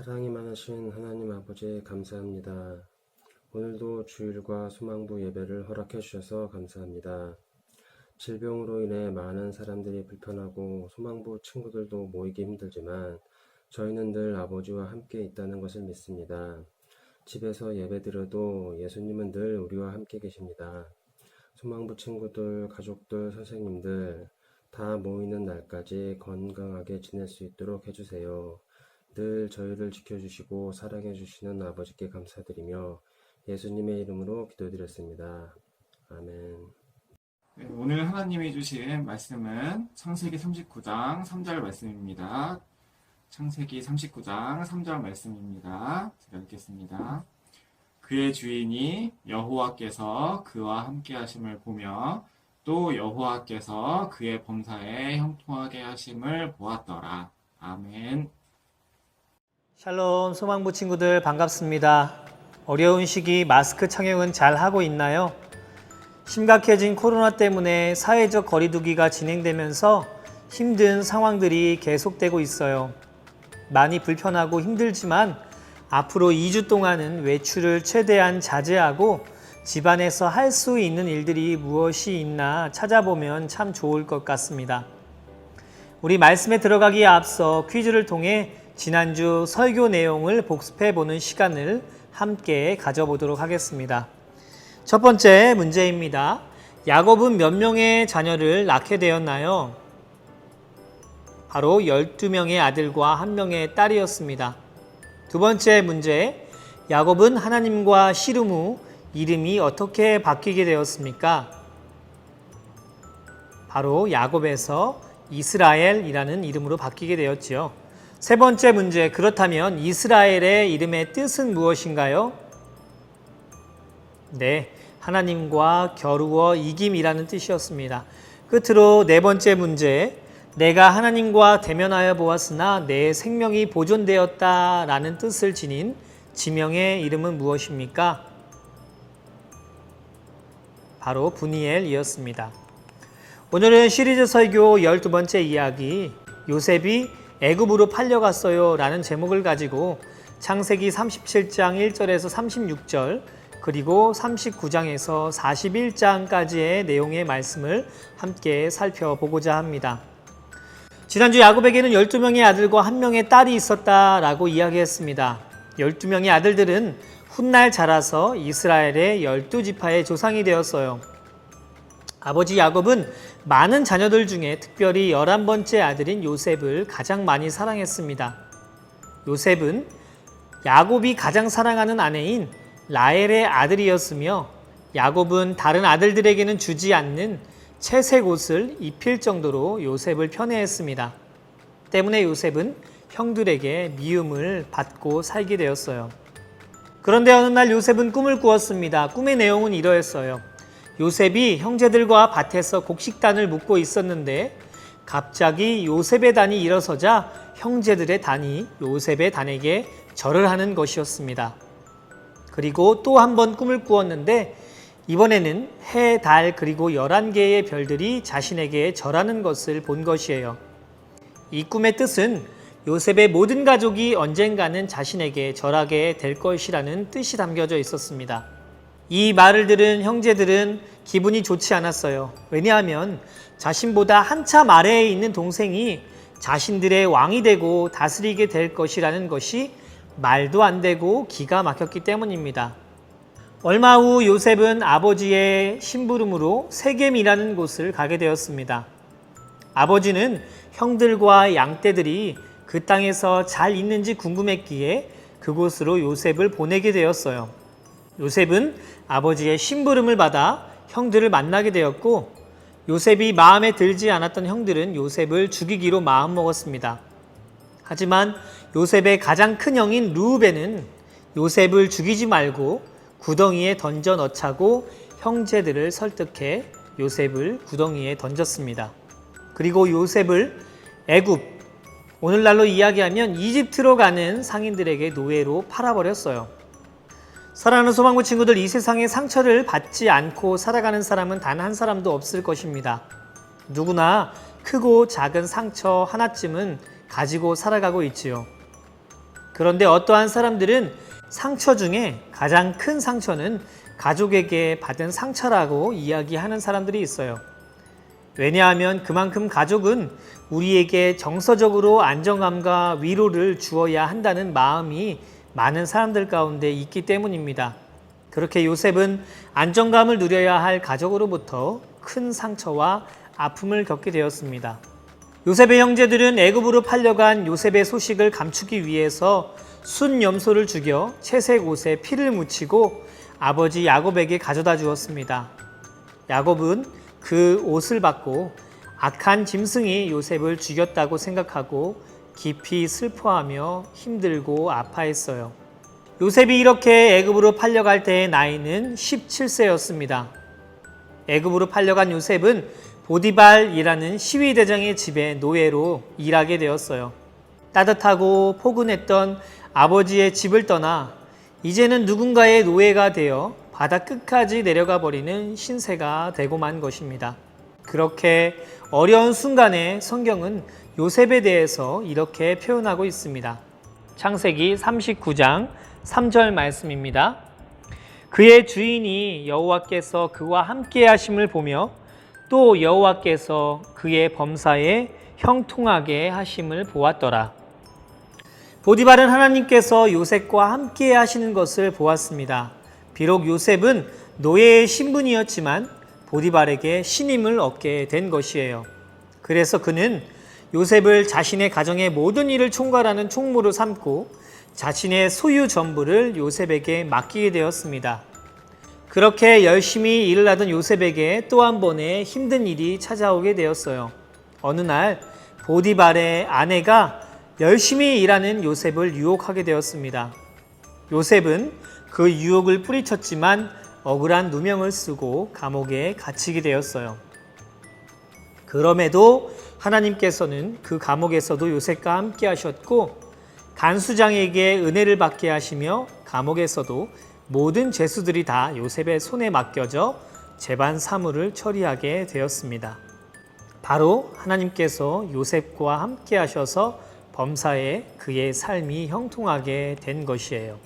사랑이 많으신 하나님 아버지 감사합니다. 오늘도 주일과 소망부 예배를 허락해 주셔서 감사합니다. 질병으로 인해 많은 사람들이 불편하고 소망부 친구들도 모이기 힘들지만 저희는 늘 아버지와 함께 있다는 것을 믿습니다. 집에서 예배드려도 예수님은 늘 우리와 함께 계십니다. 소망부 친구들, 가족들, 선생님들 다 모이는 날까지 건강하게 지낼 수 있도록 해주세요. 늘 저희를 지켜주시고 사랑해주시는 아버지께 감사드리며 예수님의 이름으로 기도드렸습니다. 아멘. 네, 오늘 하나님이 주신 말씀은 창세기 39장 3절 말씀입니다. 창세기 39장 3절 말씀입니다. 제가 읽겠습니다. 그의 주인이 여호와께서 그와 함께 하심을 보며 또 여호와께서 그의 범사에 형통하게 하심을 보았더라. 아멘. 샬롬 소망부 친구들 반갑습니다. 어려운 시기 마스크 착용은 잘 하고 있나요? 심각해진 코로나 때문에 사회적 거리두기가 진행되면서 힘든 상황들이 계속되고 있어요. 많이 불편하고 힘들지만 앞으로 2주 동안은 외출을 최대한 자제하고 집안에서 할 수 있는 일들이 무엇이 있나 찾아보면 참 좋을 것 같습니다. 우리 말씀에 들어가기에 앞서 퀴즈를 통해 지난주 설교 내용을 복습해보는 시간을 함께 가져보도록 하겠습니다. 첫 번째 문제입니다. 야곱은 몇 명의 자녀를 낳게 되었나요? 바로 12명의 아들과 1명의 딸이었습니다. 두 번째 문제, 야곱은 하나님과 씨름 후 이름이 어떻게 바뀌게 되었습니까? 바로 야곱에서 이스라엘이라는 이름으로 바뀌게 되었지요. 세 번째 문제, 그렇다면 이스라엘의 이름의 뜻은 무엇인가요? 네, 하나님과 겨루어 이김이라는 뜻이었습니다. 끝으로 네 번째 문제, 내가 하나님과 대면하여 보았으나 내 생명이 보존되었다라는 뜻을 지닌 지명의 이름은 무엇입니까? 바로 브니엘이었습니다. 오늘은 시리즈 설교 12번째 이야기, 요셉이 애굽으로 팔려갔어요 라는 제목을 가지고 창세기 37장 1절에서 36절 그리고 39장에서 41장까지의 내용의 말씀을 함께 살펴보고자 합니다. 지난주 야곱에게는 12명의 아들과 1명의 딸이 있었다라고 이야기했습니다. 12명의 아들들은 훗날 자라서 이스라엘의 12지파의 조상이 되었어요. 아버지 야곱은 많은 자녀들 중에 특별히 11번째 아들인 요셉을 가장 많이 사랑했습니다. 요셉은 야곱이 가장 사랑하는 아내인 라헬의 아들이었으며 야곱은 다른 아들들에게는 주지 않는 채색 옷을 입힐 정도로 요셉을 편애했습니다. 때문에 요셉은 형들에게 미움을 받고 살게 되었어요. 그런데 어느 날 요셉은 꿈을 꾸었습니다. 꿈의 내용은 이러했어요. 요셉이 형제들과 밭에서 곡식단을 묶고 있었는데 갑자기 요셉의 단이 일어서자 형제들의 단이 요셉의 단에게 절을 하는 것이었습니다. 그리고 또 한 번 꿈을 꾸었는데 이번에는 해, 달 그리고 11개의 별들이 자신에게 절하는 것을 본 것이에요. 이 꿈의 뜻은 요셉의 모든 가족이 언젠가는 자신에게 절하게 될 것이라는 뜻이 담겨져 있었습니다. 이 말을 들은 형제들은 기분이 좋지 않았어요. 왜냐하면 자신보다 한참 아래에 있는 동생이 자신들의 왕이 되고 다스리게 될 것이라는 것이 말도 안 되고 기가 막혔기 때문입니다. 얼마 후 요셉은 아버지의 심부름으로 세겜이라는 곳을 가게 되었습니다. 아버지는 형들과 양떼들이 그 땅에서 잘 있는지 궁금했기에 그곳으로 요셉을 보내게 되었어요. 요셉은 아버지의 심부름을 받아 형들을 만나게 되었고 요셉이 마음에 들지 않았던 형들은 요셉을 죽이기로 마음먹었습니다. 하지만 요셉의 가장 큰 형인 르우벤은 요셉을 죽이지 말고 구덩이에 던져 넣자고 형제들을 설득해 요셉을 구덩이에 던졌습니다. 그리고 요셉을 애굽, 오늘날로 이야기하면 이집트로 가는 상인들에게 노예로 팔아버렸어요. 사랑하는 소망부 친구들, 이 세상에 상처를 받지 않고 살아가는 사람은 단 한 사람도 없을 것입니다. 누구나 크고 작은 상처 하나쯤은 가지고 살아가고 있지요. 그런데 어떠한 사람들은 상처 중에 가장 큰 상처는 가족에게 받은 상처라고 이야기하는 사람들이 있어요. 왜냐하면 그만큼 가족은 우리에게 정서적으로 안정감과 위로를 주어야 한다는 마음이 많은 사람들 가운데 있기 때문입니다. 그렇게 요셉은 안정감을 누려야 할 가족으로부터 큰 상처와 아픔을 겪게 되었습니다. 요셉의 형제들은 애굽으로 팔려간 요셉의 소식을 감추기 위해서 순염소를 죽여 채색 옷에 피를 묻히고 아버지 야곱에게 가져다 주었습니다. 야곱은 그 옷을 받고 악한 짐승이 요셉을 죽였다고 생각하고 깊이 슬퍼하며 힘들고 아파했어요. 요셉이 이렇게 애굽으로 팔려갈 때의 나이는 17세였습니다. 애굽으로 팔려간 요셉은 보디발이라는 시위대장의 집에 노예로 일하게 되었어요. 따뜻하고 포근했던 아버지의 집을 떠나 이제는 누군가의 노예가 되어 바다 끝까지 내려가 버리는 신세가 되고 만 것입니다. 그렇게 어려운 순간에 성경은 요셉에 대해서 이렇게 표현하고 있습니다. 창세기 39장 3절 말씀입니다. 그의 주인이 여호와께서 그와 함께 하심을 보며 또 여호와께서 그의 범사에 형통하게 하심을 보았더라. 보디발은 하나님께서 요셉과 함께 하시는 것을 보았습니다. 비록 요셉은 노예의 신분이었지만 보디발에게 신임을 얻게 된 것이에요. 그래서 그는 요셉을 자신의 가정의 모든 일을 총괄하는 총무로 삼고 자신의 소유 전부를 요셉에게 맡기게 되었습니다. 그렇게 열심히 일을 하던 요셉에게 또 한 번의 힘든 일이 찾아오게 되었어요. 어느 날 보디발의 아내가 열심히 일하는 요셉을 유혹하게 되었습니다. 요셉은 그 유혹을 뿌리쳤지만 억울한 누명을 쓰고 감옥에 갇히게 되었어요. 그럼에도 하나님께서는 그 감옥에서도 요셉과 함께 하셨고 간수장에게 은혜를 받게 하시며 감옥에서도 모든 죄수들이 다 요셉의 손에 맡겨져 재반 사무를 처리하게 되었습니다. 바로 하나님께서 요셉과 함께 하셔서 범사에 그의 삶이 형통하게 된 것이에요.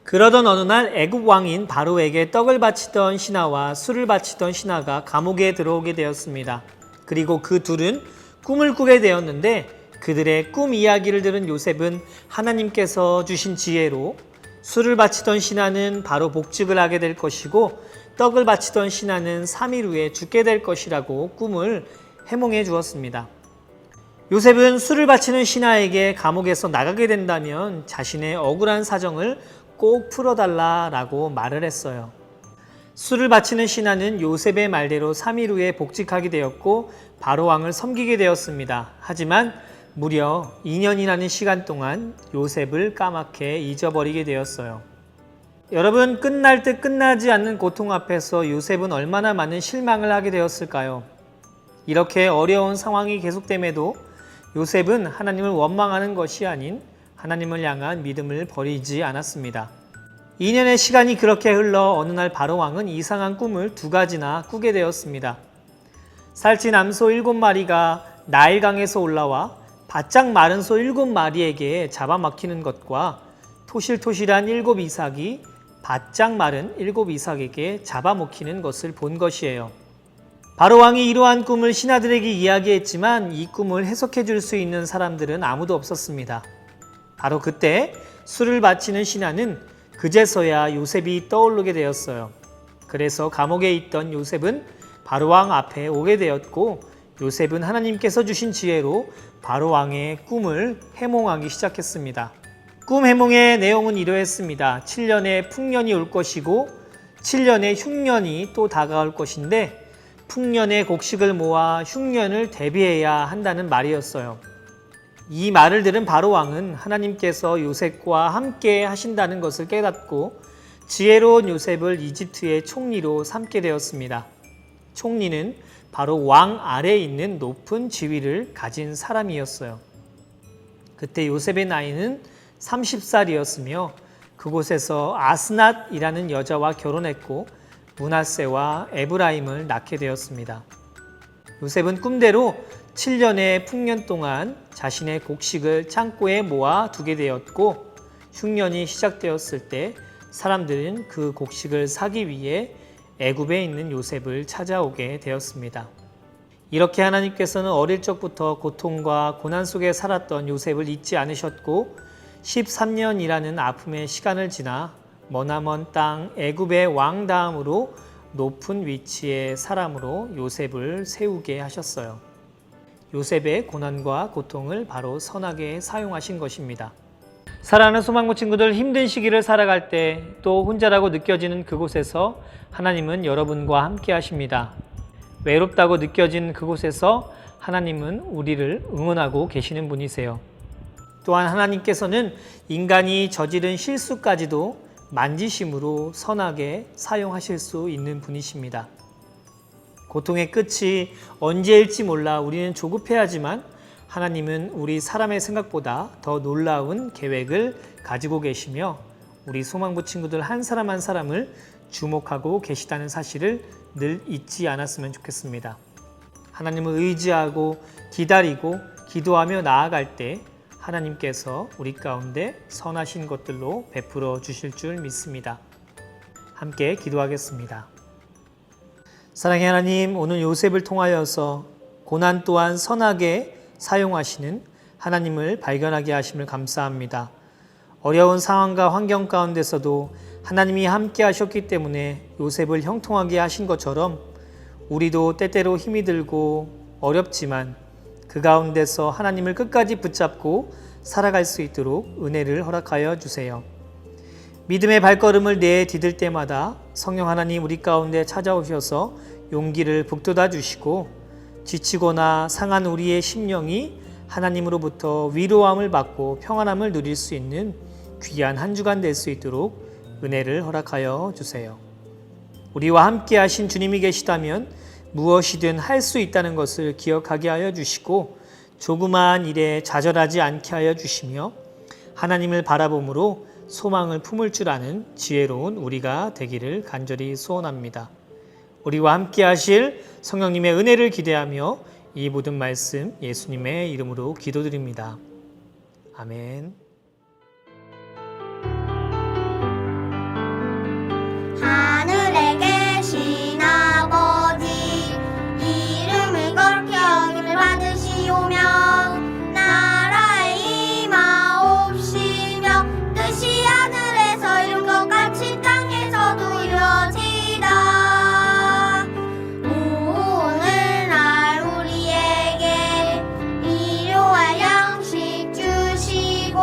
그러던 어느 날 애굽 왕인 바로에게 떡을 바치던 신하와 술을 바치던 신하가 감옥에 들어오게 되었습니다. 그리고 그 둘은 꿈을 꾸게 되었는데 그들의 꿈 이야기를 들은 요셉은 하나님께서 주신 지혜로 술을 바치던 신하는 바로 복직을 하게 될 것이고 떡을 바치던 신하는 3일 후에 죽게 될 것이라고 꿈을 해몽해 주었습니다. 요셉은 술을 바치는 신하에게 감옥에서 나가게 된다면 자신의 억울한 사정을 꼭 풀어달라라고 말을 했어요. 술을 바치는 신하는 요셉의 말대로 3일 후에 복직하게 되었고 바로 왕을 섬기게 되었습니다. 하지만 무려 2년이라는 시간 동안 요셉을 까맣게 잊어버리게 되었어요. 여러분, 끝날 듯 끝나지 않는 고통 앞에서 요셉은 얼마나 많은 실망을 하게 되었을까요? 이렇게 어려운 상황이 계속됨에도 요셉은 하나님을 원망하는 것이 아닌 하나님을 향한 믿음을 버리지 않았습니다. 2년의 시간이 그렇게 흘러 어느 날 바로 왕은 이상한 꿈을 2가지나 꾸게 되었습니다. 살찐 암소 7마리가 나일강에서 올라와 바짝 마른 소 7마리에게 잡아먹히는 것과 토실토실한 7 이삭이 바짝 마른 7 이삭에게 잡아먹히는 것을 본 것이에요. 바로 왕이 이러한 꿈을 신하들에게 이야기했지만 이 꿈을 해석해 줄 수 있는 사람들은 아무도 없었습니다. 바로 그때 술을 바치는 신하는 그제서야 요셉이 떠오르게 되었어요. 그래서 감옥에 있던 요셉은 바로 왕 앞에 오게 되었고 요셉은 하나님께서 주신 지혜로 바로 왕의 꿈을 해몽하기 시작했습니다. 꿈 해몽의 내용은 이러했습니다. 7년의 풍년이 올 것이고 7년의 흉년이 또 다가올 것인데 풍년의 곡식을 모아 흉년을 대비해야 한다는 말이었어요. 이 말을 들은 바로 왕은 하나님께서 요셉과 함께 하신다는 것을 깨닫고 지혜로운 요셉을 이집트의 총리로 삼게 되었습니다. 총리는 바로 왕 아래에 있는 높은 지위를 가진 사람이었어요. 그때 요셉의 나이는 30살이었으며 그곳에서 아스낫이라는 여자와 결혼했고 므낫세와 에브라임을 낳게 되었습니다. 요셉은 꿈대로 7년의 풍년 동안 자신의 곡식을 창고에 모아 두게 되었고 흉년이 시작되었을 때 사람들은 그 곡식을 사기 위해 애굽에 있는 요셉을 찾아오게 되었습니다. 이렇게 하나님께서는 어릴 적부터 고통과 고난 속에 살았던 요셉을 잊지 않으셨고 13년이라는 아픔의 시간을 지나 머나먼 땅 애굽의 왕 다음으로 높은 위치의 사람으로 요셉을 세우게 하셨어요. 요셉의 고난과 고통을 바로 선하게 사용하신 것입니다. 사랑하는 소망부 친구들, 힘든 시기를 살아갈 때 또 혼자라고 느껴지는 그곳에서 하나님은 여러분과 함께 하십니다. 외롭다고 느껴진 그곳에서 하나님은 우리를 응원하고 계시는 분이세요. 또한 하나님께서는 인간이 저지른 실수까지도 만지심으로 선하게 사용하실 수 있는 분이십니다. 고통의 끝이 언제일지 몰라 우리는 조급해하지만 하나님은 우리 사람의 생각보다 더 놀라운 계획을 가지고 계시며 우리 소망부 친구들 한 사람 한 사람을 주목하고 계시다는 사실을 늘 잊지 않았으면 좋겠습니다. 하나님을 의지하고 기다리고 기도하며 나아갈 때 하나님께서 우리 가운데 선하신 것들로 베풀어 주실 줄 믿습니다. 함께 기도하겠습니다. 사랑의 하나님, 오늘 요셉을 통하여서 고난 또한 선하게 사용하시는 하나님을 발견하게 하심을 감사합니다. 어려운 상황과 환경 가운데서도 하나님이 함께 하셨기 때문에 요셉을 형통하게 하신 것처럼 우리도 때때로 힘이 들고 어렵지만 그 가운데서 하나님을 끝까지 붙잡고 살아갈 수 있도록 은혜를 허락하여 주세요. 믿음의 발걸음을 내디딜 때마다 성령 하나님 우리 가운데 찾아오셔서 용기를 북돋아 주시고 지치거나 상한 우리의 심령이 하나님으로부터 위로함을 받고 평안함을 누릴 수 있는 귀한 한 주간 될 수 있도록 은혜를 허락하여 주세요. 우리와 함께 하신 주님이 계시다면 무엇이든 할 수 있다는 것을 기억하게 하여 주시고 조그마한 일에 좌절하지 않게 하여 주시며 하나님을 바라봄으로 소망을 품을 줄 아는 지혜로운 우리가 되기를 간절히 소원합니다. 우리와 함께 하실 성령님의 은혜를 기대하며 이 모든 말씀 예수님의 이름으로 기도드립니다. 아멘. 하늘에 계신 아버지, 이름을 거룩히 여김을 받으시오며 나라의 임하옵시며 뜻이 하늘에서 이룬 것 같이 땅에서도 이루어지이다. 오늘날 우리에게 일용할 양식 주시고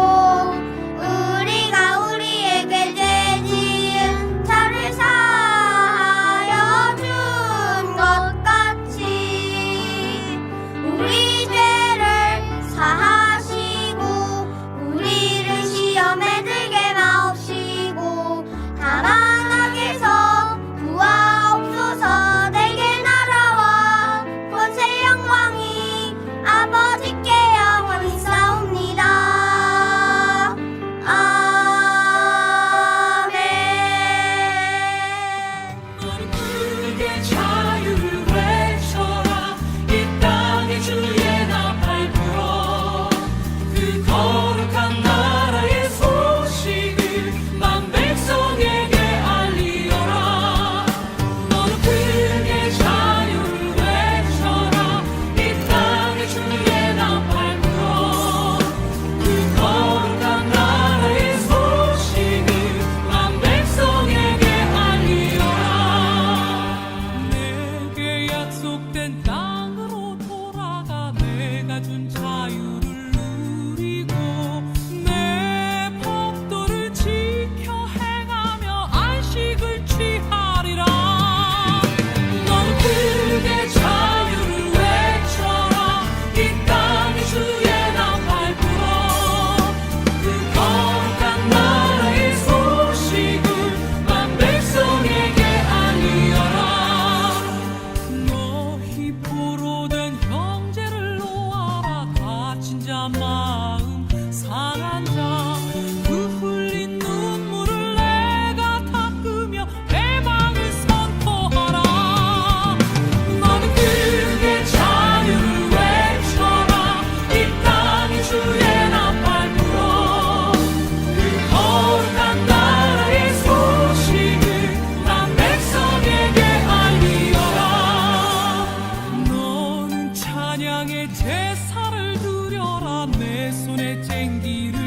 챙기려